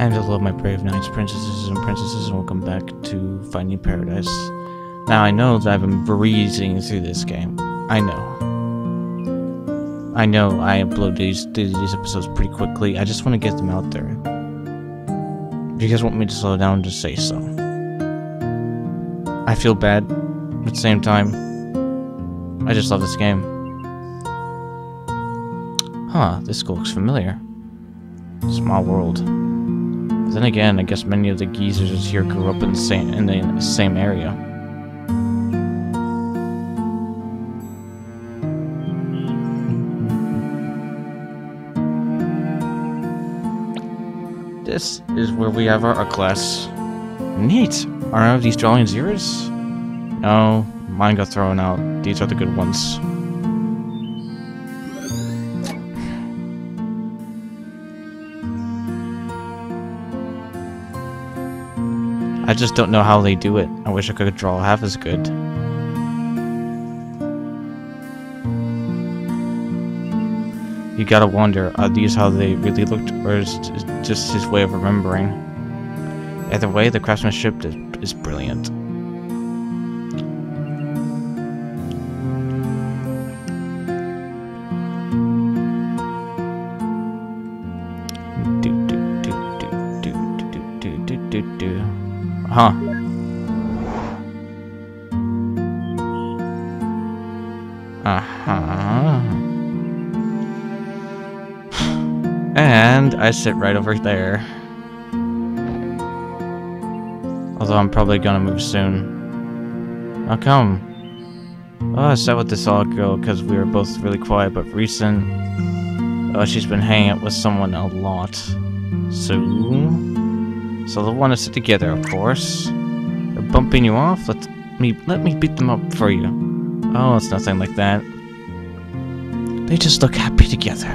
And hello, my brave knights, princesses, and princesses, and welcome back to Finding Paradise. Now, I know that I've been breezing through this game. I know I upload these episodes pretty quickly. I just want to get them out there. If you guys want me to slow down, just say so. I feel bad, but at the same time, I just love this game. Huh, this school looks familiar. Small world. But then again, I guess many of the geezers here grew up in the same area. This is where we have our art class. Neat! Are none of these drawings yours? No, mine got thrown out. These are the good ones. I just don't know how they do it. I wish I could draw half as good. You gotta wonder, are these how they really looked, or is it just his way of remembering? Either way, the craftsmanship is brilliant. Huh. And I sit right over there. Although I'm probably gonna move soon. How come? Oh, I sat with this all girl because we were both really quiet, but recent. Oh, she's been hanging out with someone a lot. So they'll want to sit together, of course. They're bumping you off. Let me beat them up for you. Oh, it's nothing like that. They just look happy together.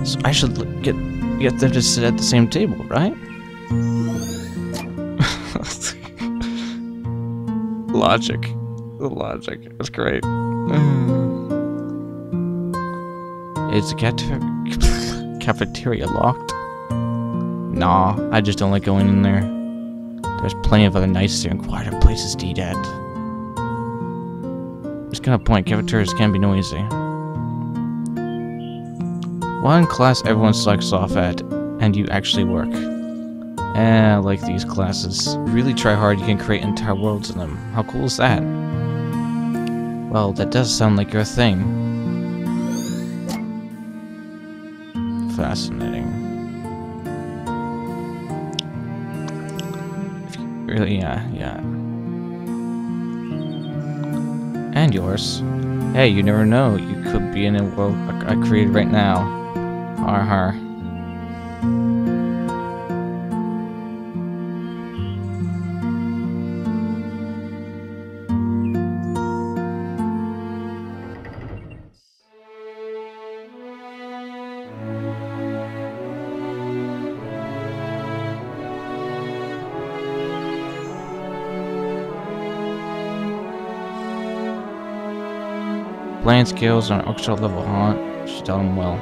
So I should get them to sit at the same table, right? Logic. The logic. That's great. Is the cafeteria locked? Nah, I just don't like going in there. There's plenty of other nicer and quieter places to eat at. Just got a point, cafeterias can be noisy. One class everyone slacks off at, and you actually work. I like these classes. Really try hard, you can create entire worlds in them. How cool is that? Well, that does sound like your thing. Fascinating. Really, yeah. And yours. Hey, you never know. You could be in a world I created right now. Har. Playing skills on extra level, huh? She's done well.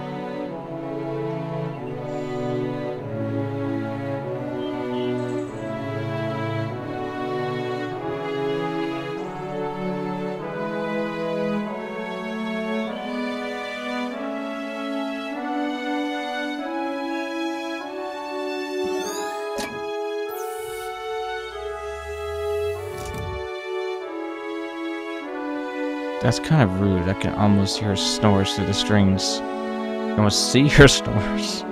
That's kind of rude. I can almost hear her snores through the strings. I can almost see her snores.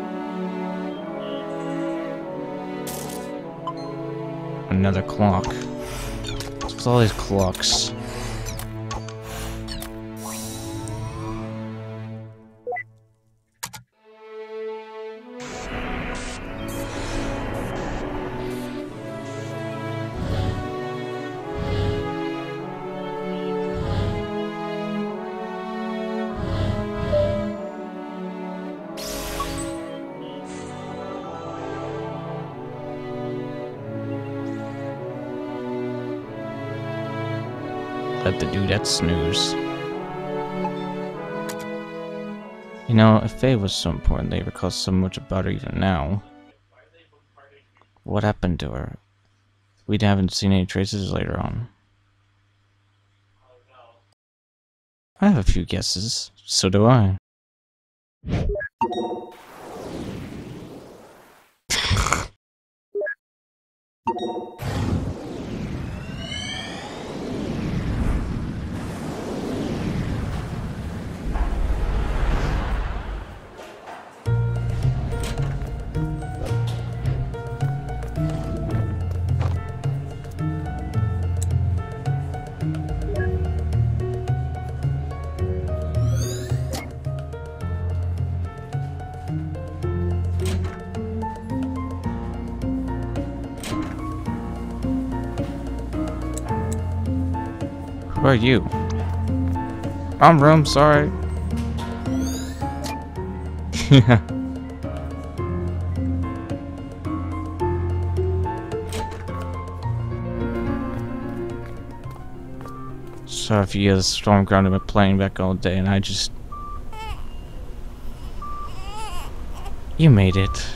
Another clock. What's all these clocks? Let the dudette snooze. You know, if Faye was so important, they recall so much about her even now. What happened to her? We haven't seen any traces later on. I have a few guesses. So do I. Who are you? I'm Rome, sorry. Yeah. So if you get a storm ground, I've been playing back all day and I just... You made it.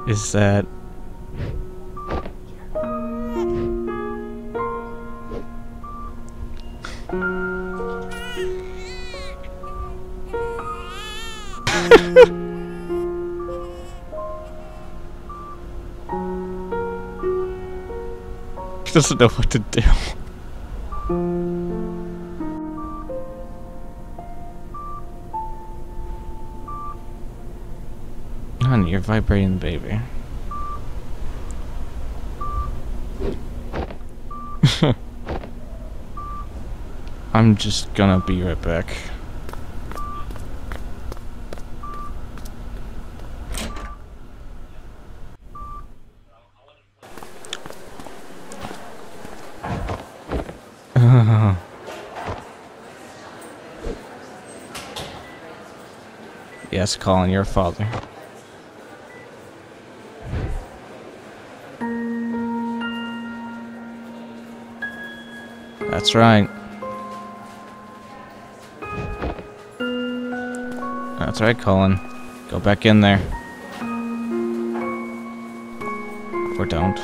Is that... He doesn't know what to do. Honey, you're vibrating the baby. I'm just gonna be right back. Yes, Colin, your father. That's right. That's right, Colin. Go back in there. Or don't.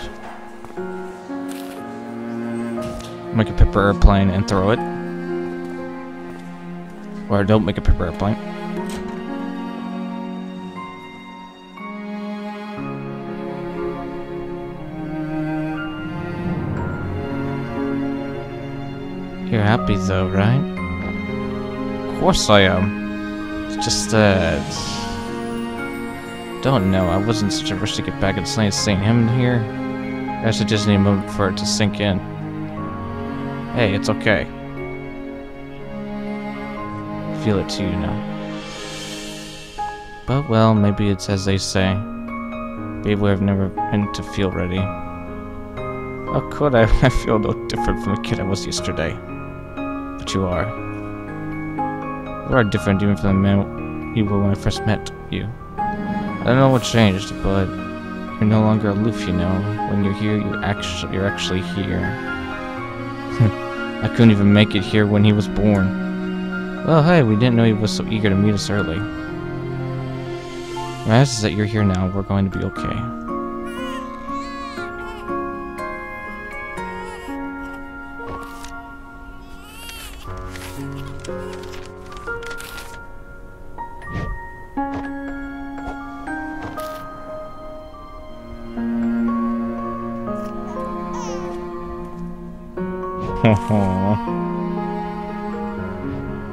Make a paper airplane and throw it. Or don't make a paper airplane. You're happy though, right? Of course I am. It's just that... Don't know, I wasn't such a rush to get back and seeing him here. I just need a moment for it to sink in. Hey, it's okay. Feel it too, you know. But well, maybe it's as they say. Maybe I've never been to feel ready. How could I? I feel no different from the kid I was yesterday. But you are. You are different even from the man you were when I first met you. I don't know what changed, but you're no longer aloof, you know. When you're here, you're actually here. I couldn't even make it here when he was born. Well, hey, we didn't know he was so eager to meet us early. My guess is that you're here now. We're going to be okay.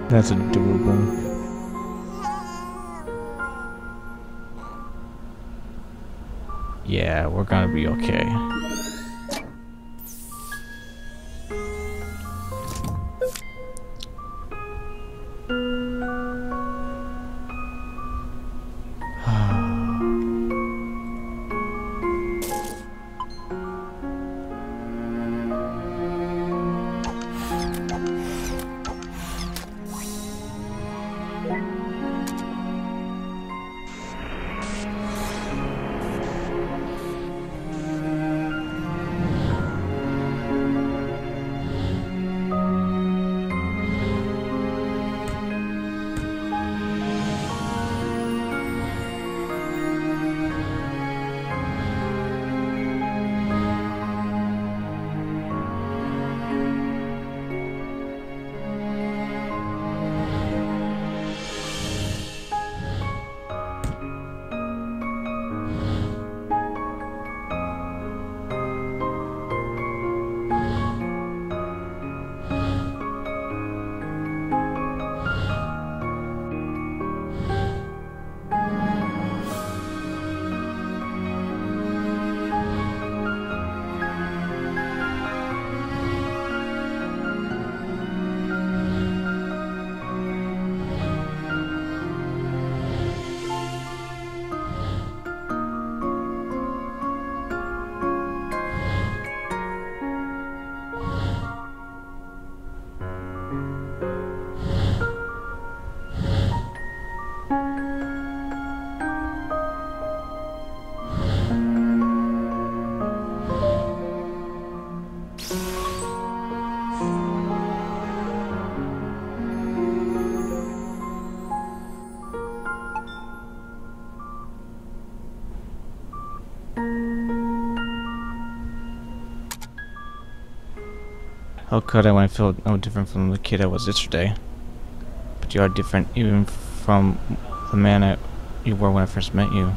That's adorable. Yeah, we're gonna be okay. How could I when I feel no different from the kid I was yesterday? But you are different even from the man you were when I first met you.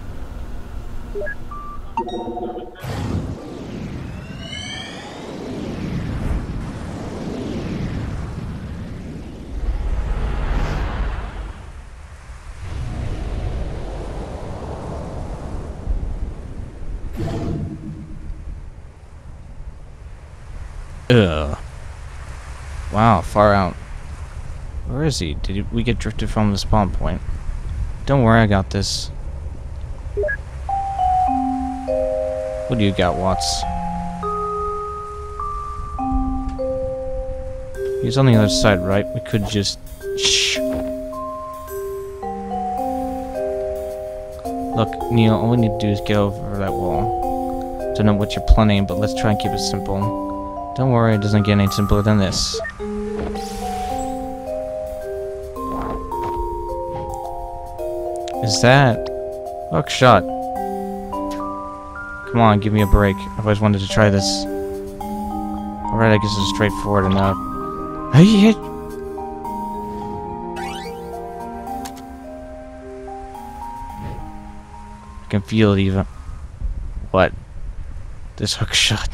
Ugh. Wow, far out. Where is he? We get drifted from the spawn point? Don't worry, I got this. What do you got, Watts? He's on the other side, right? We could just... Shh. Look, Neil, all we need to do is get over that wall. Don't know what you're planning, but let's try and keep it simple. Don't worry, it doesn't get any simpler than this. Is that... Hookshot. Come on, give me a break. I've always wanted to try this. Alright, I guess it's straightforward enough. Hey! I can feel it even. What? This hookshot.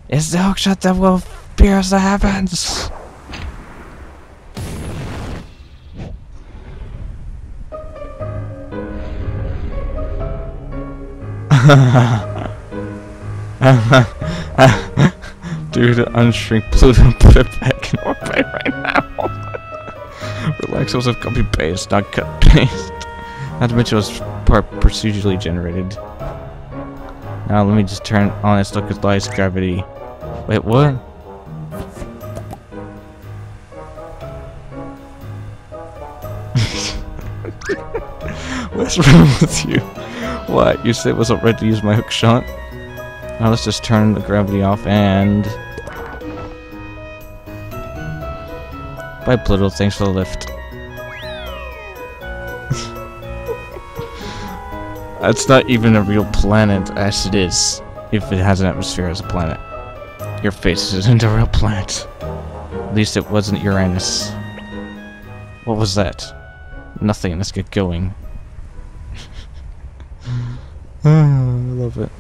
It's the hookshot that will pierce the heavens! Dude, unshrink Pluto and put it back in orbit right now. Relax, it was a copy paste, not cut paste. Not to mention it was procedurally generated. Now let me just turn on its localized gravity. Wait, what? What's wrong with you? What? You said it wasn't ready to use my hook shot? Now let's just turn the gravity off and... Bye Pluto, thanks for the lift. It's not even a real planet as it is, if it has an atmosphere as a planet. Your face isn't a real planet. At least it wasn't Uranus. What was that? Nothing, let's get going. I love it.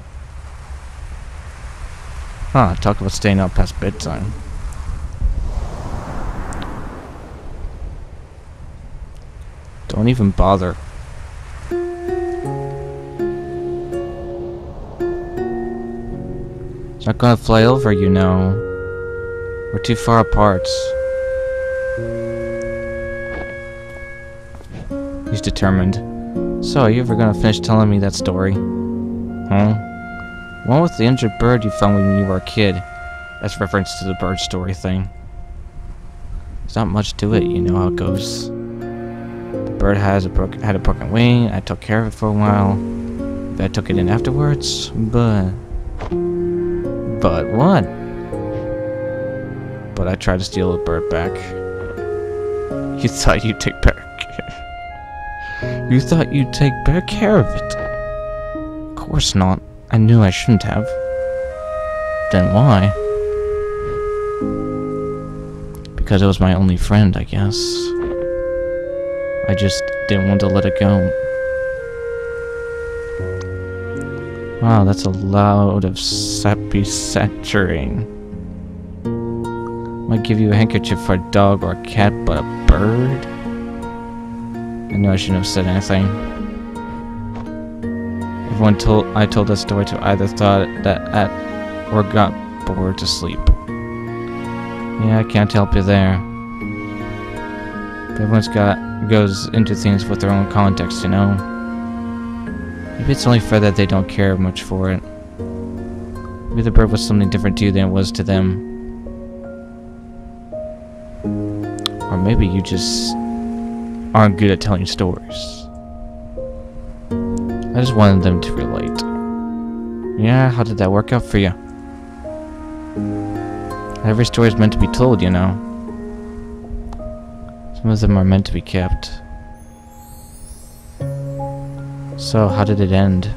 Huh, talk about staying up past bedtime. Don't even bother. It's not gonna fly over, you know. We're too far apart. He's determined. So, are you ever gonna finish telling me that story? Huh? One with the injured bird you found when you were a kid. That's reference to the bird story thing. There's not much to it, you know how it goes. The bird had a broken wing, I took care of it for a while. I took it in afterwards, but what? But I tried to steal the bird back. You thought you'd take better care. You thought you'd take better care of it. Of course not. I knew I shouldn't have. Then why? Because it was my only friend, I guess. I just didn't want to let it go. Wow, that's a lot of sappy saturating. Might give you a handkerchief for a dog or a cat, but a bird? I know I shouldn't have said anything. I told that story to either thought that at or got bored to sleep. Yeah, I can't help you there. Everyone's goes into things with their own context, you know. Maybe it's only fair that they don't care much for it. Maybe the bird was something different to you than it was to them. Or maybe you just aren't good at telling stories. I just wanted them to relate. Yeah, how did that work out for you? Every story is meant to be told, you know. Some of them are meant to be kept. So, how did it end?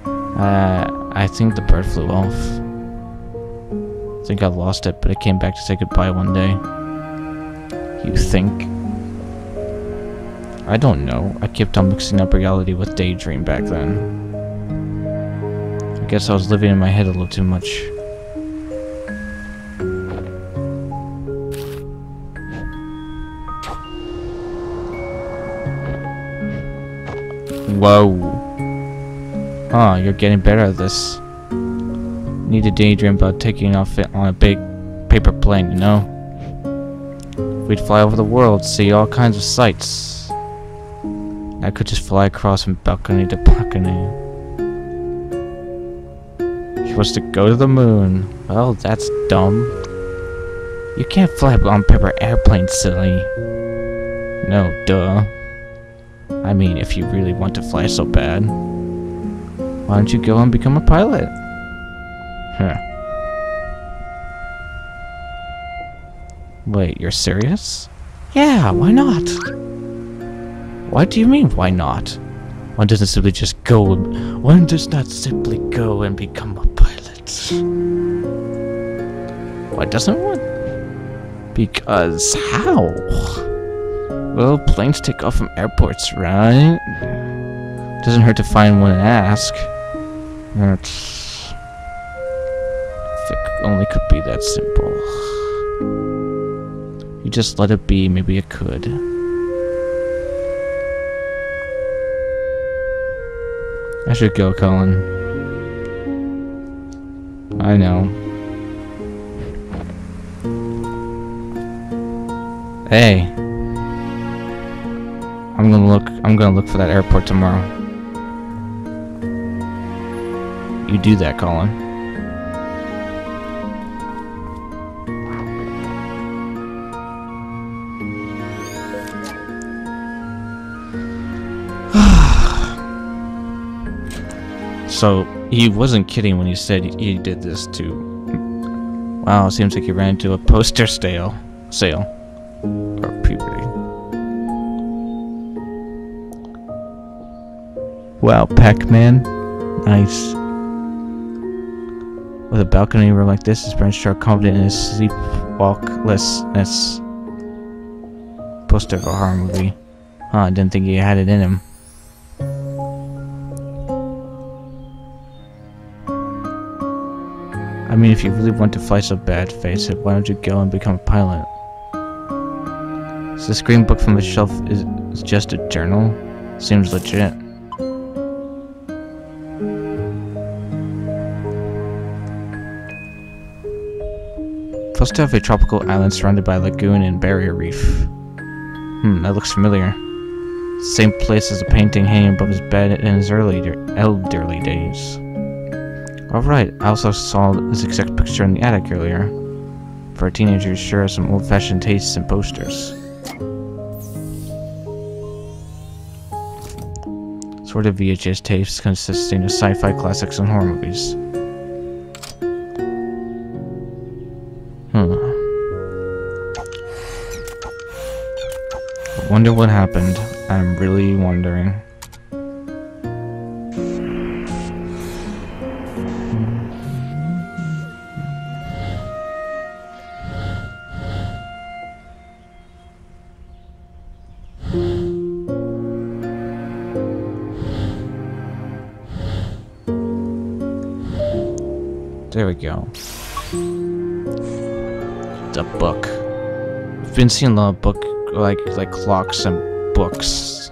I think the bird flew off. think I lost it, but it came back to say goodbye one day. You think? I don't know. I kept on mixing up reality with daydream back then. I guess I was living in my head a little too much. Whoa. Huh, you're getting better at this. Need to daydream about taking off on a big paper plane, you know? We'd fly over the world, see all kinds of sights. I could just fly across from balcony to balcony. She wants to go to the moon. Well, that's dumb. You can't fly on paper airplanes, silly. No, duh. I mean, if you really want to fly so bad, why don't you go and become a pilot? Huh. Wait, you're serious? Yeah, why not? What do you mean, why not? One doesn't simply just go and... One does not simply go and become a pilot. Why doesn't one? Because how? Well, planes take off from airports, right? Doesn't hurt to find one and ask. If it only could be that simple. You just let it be, maybe it could. I should go, Colin. I know. Hey. I'm gonna look for that airport tomorrow. You do that, Colin. So, he wasn't kidding when he said he did this too. Wow, it seems like he ran into a poster sale. Or puberty. Wow, Pac-Man. Nice. With a balcony room like this, his parents are confident in his sleepwalklessness. Poster of a horror movie. Huh, I didn't think he had it in him. I mean, if you really want to fly so bad, face it, why don't you go and become a pilot? So this green book from the shelf is just a journal? Seems legit. Supposed to have a tropical island surrounded by a lagoon and barrier reef. That looks familiar. Same place as the painting hanging above his bed in his elderly days. Alright, I also saw this exact picture in the attic earlier. For a teenager, you sure has some old-fashioned tastes and posters. Sort of VHS tapes consisting of sci-fi classics and horror movies. I wonder what happened. I'm really wondering. There we go. The book. We've been seeing a lot of book, like clocks and books.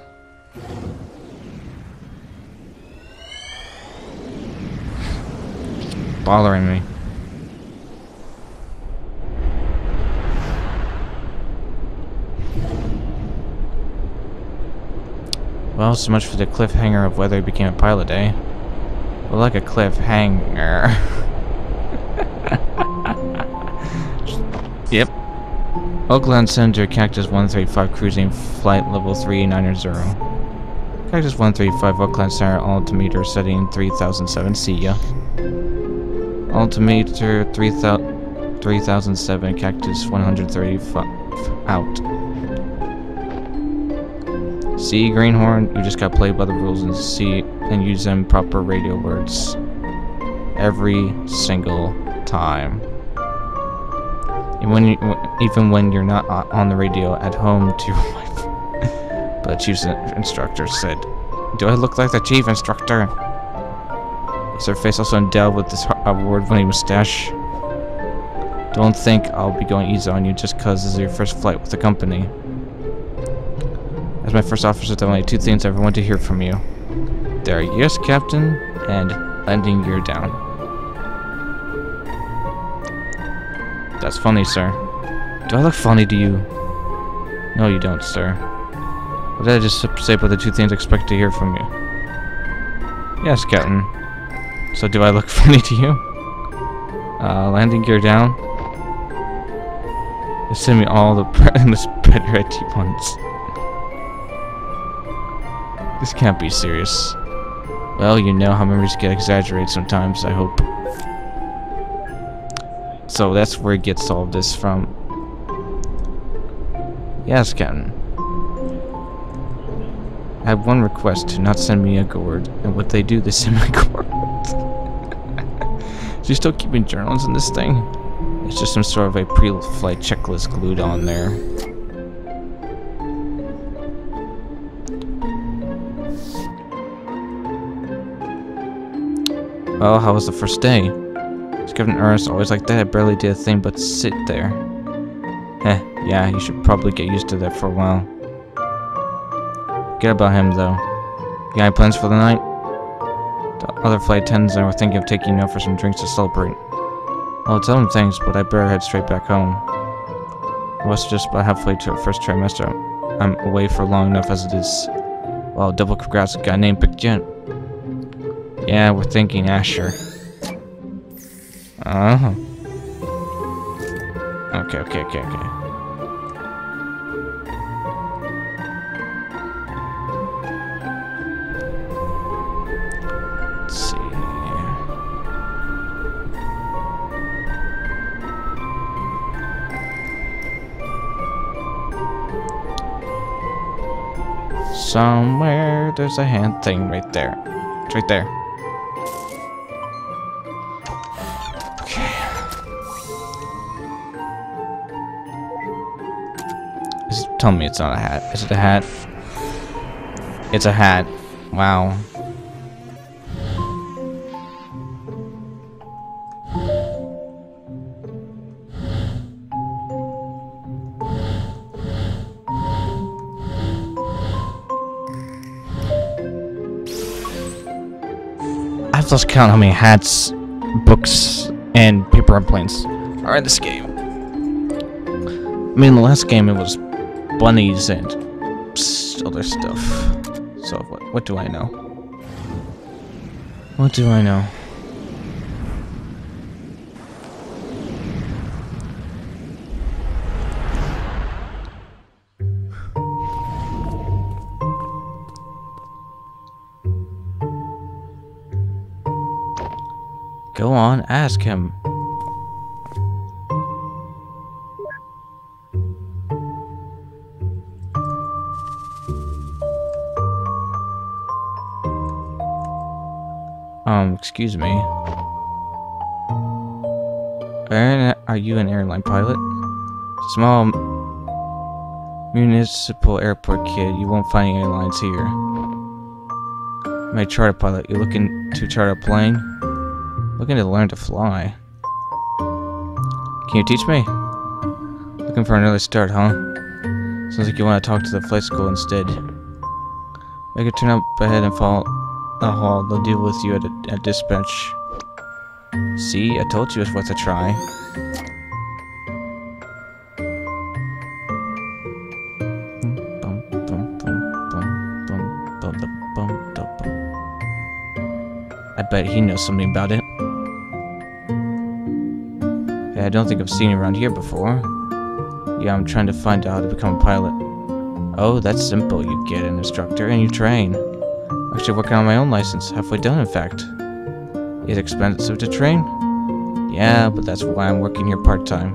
Bothering me. Well, so much for the cliffhanger of whether he became a pilot, eh? Well, like a cliffhanger. Yep. Oakland Center, Cactus 135, cruising flight level 3990. Cactus 135, Oakland Center, altimeter setting 3007, see ya. Altimeter 3007, Cactus 135, out. See, Greenhorn, you just gotta play by the rules and use them proper radio words. Every single time. Even when you're not on the radio at home to your wife. But the chief instructor said, "Do I look like the chief instructor?" Is her face also endowed with this award-winning mustache? Don't think I'll be going easy on you just cause this is your first flight with the company. As my first officer, there are only two things I ever want to hear from you. They are "Yes, Captain" and "Landing gear down." That's funny, sir. Do I look funny to you? No, you don't, sir. What did I just say about the two things I expect to hear from you? Yes, Captain. So do I look funny to you? Landing gear down? They send me all the better at ones. This can't be serious. Well, you know how memories get exaggerated sometimes, I hope. So that's where he gets all of this from. Yes, Captain. I have one request: to not send me a gourd. And what they do, they send me a gourd. Is he still keeping journals in this thing? It's just some sort of a pre-flight checklist glued on there. Well, how was the first day? It's Captain Ernest, always like that. I barely did a thing but sit there. Heh, yeah, you should probably get used to that for a while. Forget about him, though. You got any plans for the night? The other flight attendants and I were thinking of taking you out for some drinks to celebrate. I'll tell them thanks, but I better head straight back home. I was just about halfway to our first trimester. I'm away for long enough as it is. Well, double congrats, a guy named Big Gent. Yeah, we're thinking Asher. Oh. Okay. Let's see. Somewhere there's a hand thing right there. It's right there. Okay. Tell me it's not a hat. Is it a hat? It's a hat. Wow. I've lost count how many hats, books, and paper airplanes are in this game. I mean, in the last game it was bunnies and other stuff. So what do I know? What do I know? Go on, ask him. Excuse me. Are you an airline pilot? Small municipal airport kid, you won't find any airlines here. I'm a charter pilot. You looking to charter a plane? Looking to learn to fly. Can you teach me? Looking for an early start, huh? Sounds like you want to talk to the flight school instead. Make it turn up ahead and follow the hall. They'll deal with you at dispatch. See, I told you it's worth a try. I bet he knows something about it. Hey, I don't think I've seen you around here before. Yeah, I'm trying to find out how to become a pilot. Oh, that's simple. You get an instructor and you train. I'm actually working on my own license. Halfway done, in fact. Is it expensive to train? Yeah, but that's why I'm working here part-time.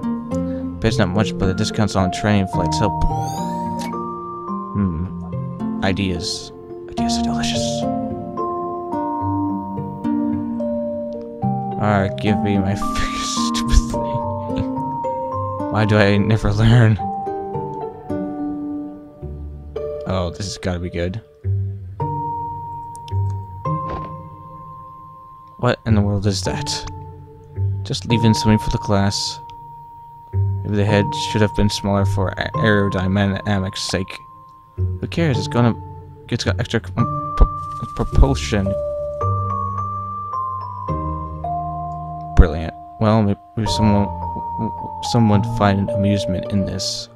Pays not much, but the discounts on training flights help. Ideas. Ideas are delicious. Alright, give me my stupid thing. Why do I never learn? Oh, this has gotta be good. What in the world is that? Just leaving something for the class. Maybe the head should have been smaller for aerodynamics sake. Who cares? It's got extra propulsion. Brilliant. Well, maybe someone find amusement in this.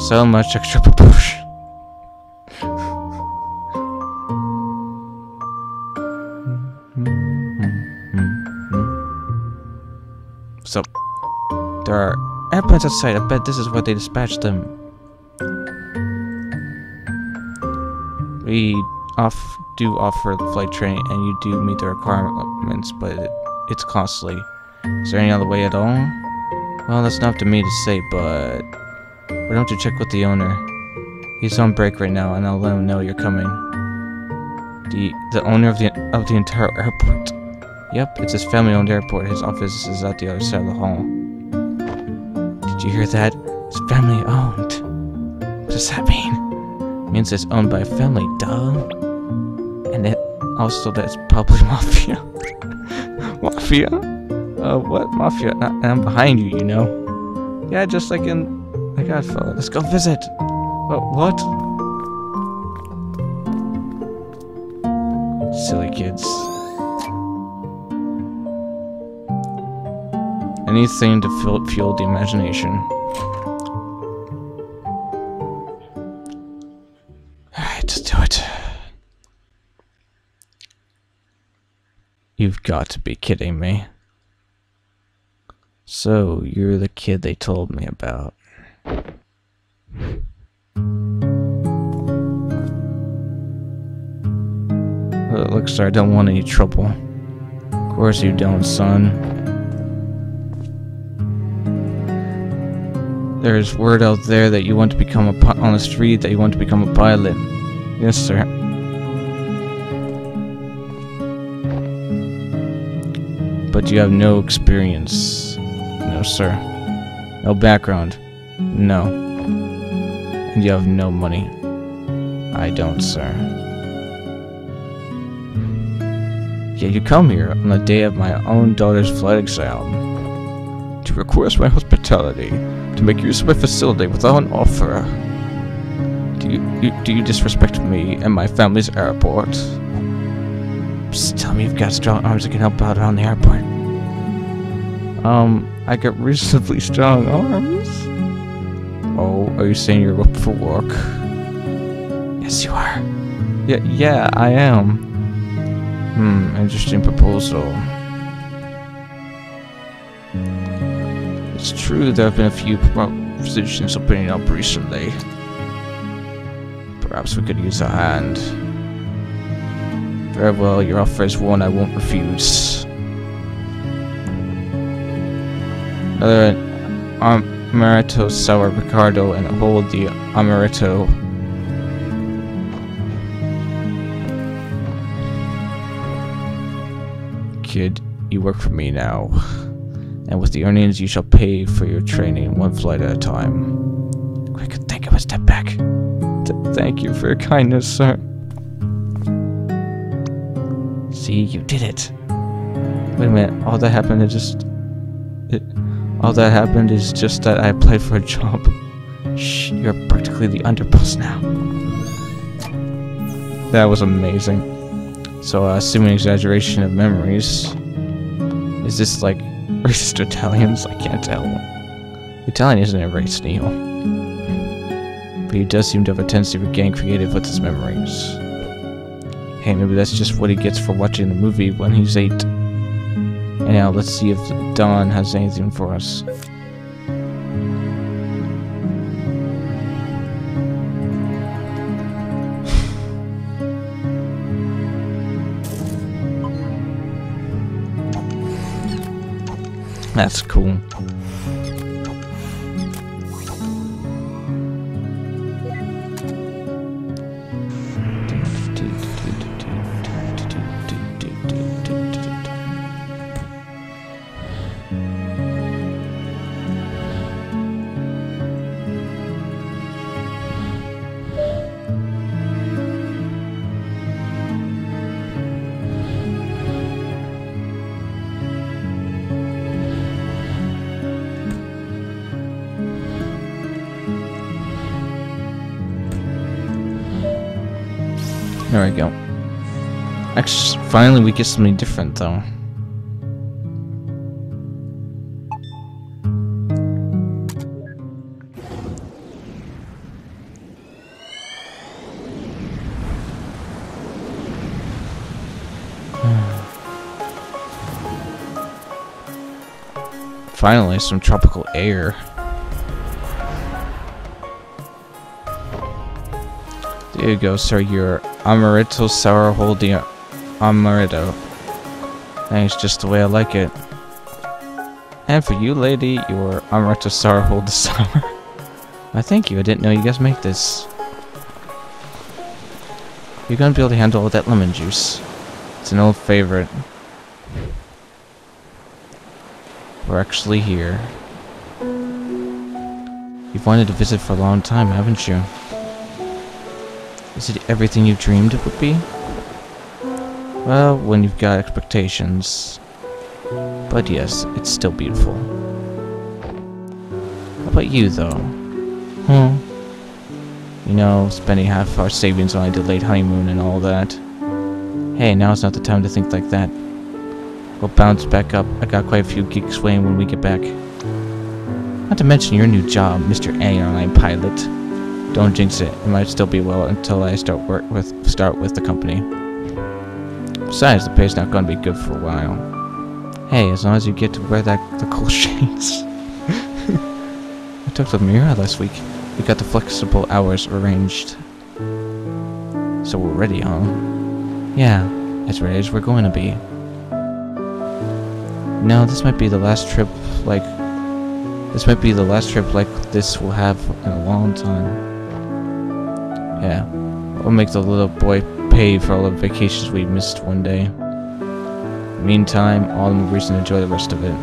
So much extra propulsion. So, there are airplanes outside. I bet this is where they dispatched them. We do offer flight training, and you do meet the requirements, but it's costly. Is there any other way at all? Well, that's not up to me to say, but why don't you check with the owner? He's on break right now, and I'll let him know you're coming. The owner of the entire airport. Yep, it's his family-owned airport. His office is at the other side of the hall. Did you hear that? It's family-owned. What does that mean? It means it's owned by a family, duh. And it also that's probably mafia. Mafia? What mafia? I'm behind you, you know. Yeah, just like in The Godfather. Let's go visit. What? Silly kids. Anything to fuel the imagination. Alright, just do it. You've got to be kidding me. So, you're the kid they told me about. Look, sir, I don't want any trouble. Of course you don't, son. There's word out there that you want to become on the street that you want to become a pilot. Yes, sir. But you have no experience. No, sir. No background. No. And you have no money. I don't, sir. Yet you come here on the day of my own daughter's flight exam to request my hospitality, to make use of my facility without an offer. Do you disrespect me and my family's airport? Just tell me you've got strong arms that can help out around the airport. I got reasonably strong arms. Oh, are you saying you're up for work? Yes, you are. Yeah, I am. Interesting proposal. It's true there have been a few positions opening up recently. Perhaps we could use a hand. Very well, your offer is one I won't refuse. Another Amaretto Sour Picardo and hold the Amaretto. Kid, you work for me now. And with the earnings you shall pay for your training one flight at a time. Quick, take a step back. Thank you for your kindness, sir. See, you did it. Wait a minute, all that happened is just that I applied for a job. Shh, you're practically the underboss now. That was amazing. So, assuming exaggeration of memories, is this like racist to Italians? I can't tell. Italian isn't a race, Neil. But he does seem to have a tendency to get creative with his memories. Hey, maybe that's just what he gets for watching the movie when he's 8. And now, let's see if Don has anything for us. That's cool. There we go. Actually, finally we get something different, though. Finally, some tropical air. There you go, sir. Your Amaretto Sour Holding Amaretto. Thanks, just the way I like it. And for you, lady, your Amaretto Sour Hold the Sour. Why, thank you. I didn't know you guys make this. You're gonna be able to handle all that lemon juice. It's an old favorite. We're actually here. You've wanted to visit for a long time, haven't you? Is it everything you dreamed it would be? Well, when you've got expectations. But yes, it's still beautiful. How about you, though? You know, spending half our savings on a delayed honeymoon and all that. Hey, now's not the time to think like that. We'll bounce back up. I got quite a few gigs waiting when we get back. Not to mention your new job, Mr. Airline Pilot. Don't jinx it. It might still be well until I start with the company. Besides, the pay's not going to be good for a while. Hey, as long as you get to wear the cool shades. I talked to Mira last week. We got the flexible hours arranged. So we're ready, huh? Yeah, as ready as we're going to be. No, this might be the last trip like this we'll have in a long time. Yeah, we'll make the little boy pay for all the vacations we missed one day. Meantime, all the more reason to enjoy the rest of it.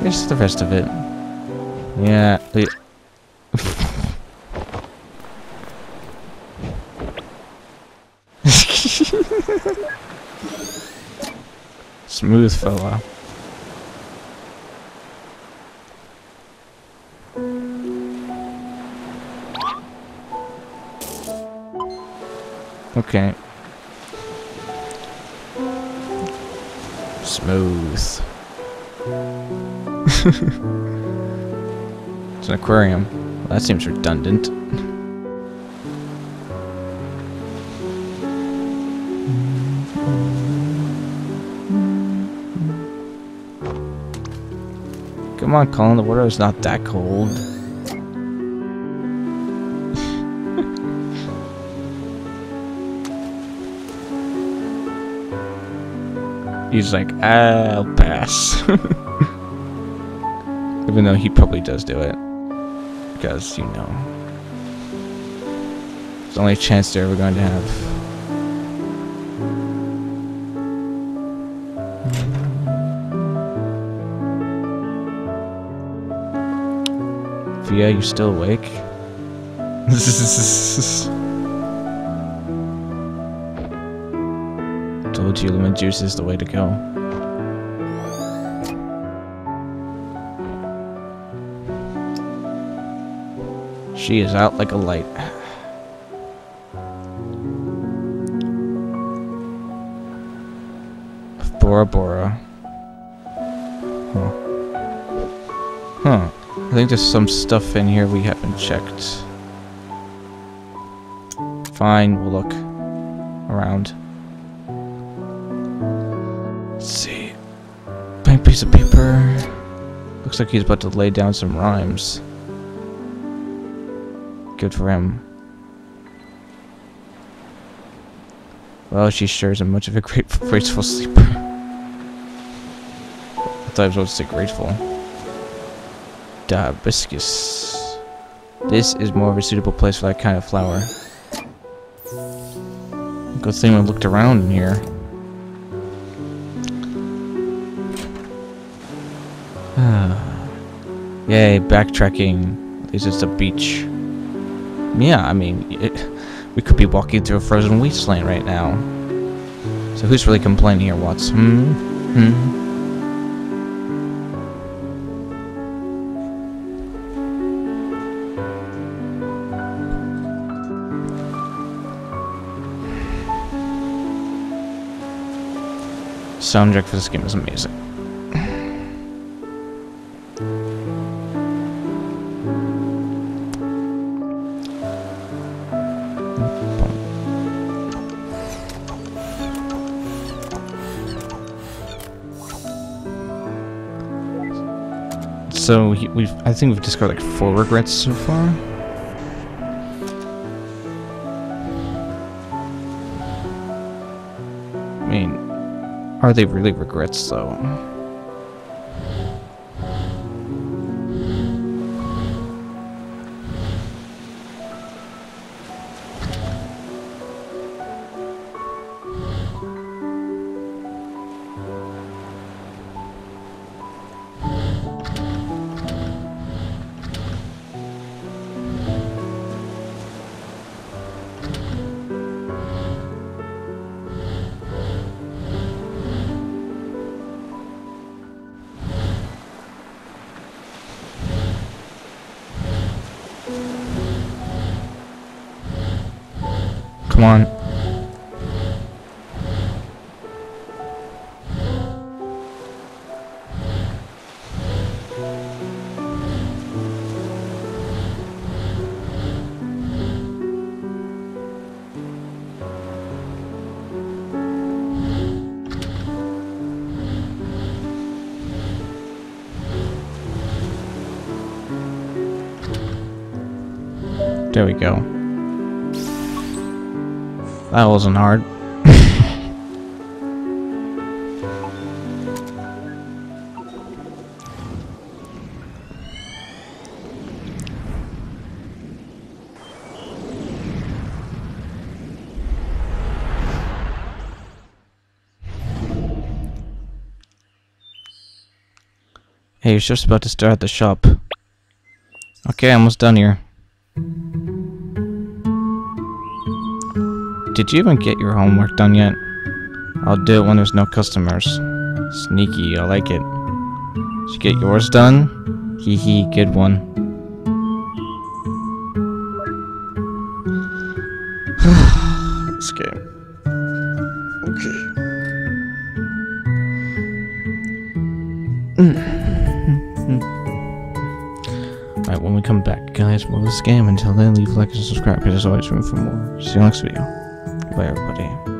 Here's the rest of it. Yeah. Smooth fella. Okay. Smooth. It's an aquarium. Well, that seems redundant. Come on, Colin, the water is not that cold. He's like, I'll pass. Even though he probably does do it. Because, you know. It's the only chance they're ever going to have. Via, you still awake? Told you lemon juice is the way to go. She is out like a light. Bora Bora. Huh. I think there's some stuff in here we haven't checked. Fine, we'll look around. Let's see. Blank piece of paper. Looks like he's about to lay down some rhymes. Good for him. Well, she sure isn't much of a graceful sleeper. I thought I was supposed to say grateful. Hibiscus. This is more of a suitable place for that kind of flower. Good thing I looked around in here. Yay, backtracking. This is the beach. Yeah, I mean, we could be walking through a frozen wasteland right now. So who's really complaining here, Watts? soundtrack for this game is amazing. So I think we've discovered like 4 regrets so far. I mean, are they really regrets though? Come on. There we go. That wasn't hard. Hey, you're just about to start at the shop. Okay, almost done here. Did you even get your homework done yet? I'll do it when there's no customers. Sneaky, I like it. Did you get yours done? Hee hee, good one. This game. Okay. Alright, when we come back, guys, we'll this game. Until then, leave a like and subscribe because there's always room for more. See you next video. Bye, everybody.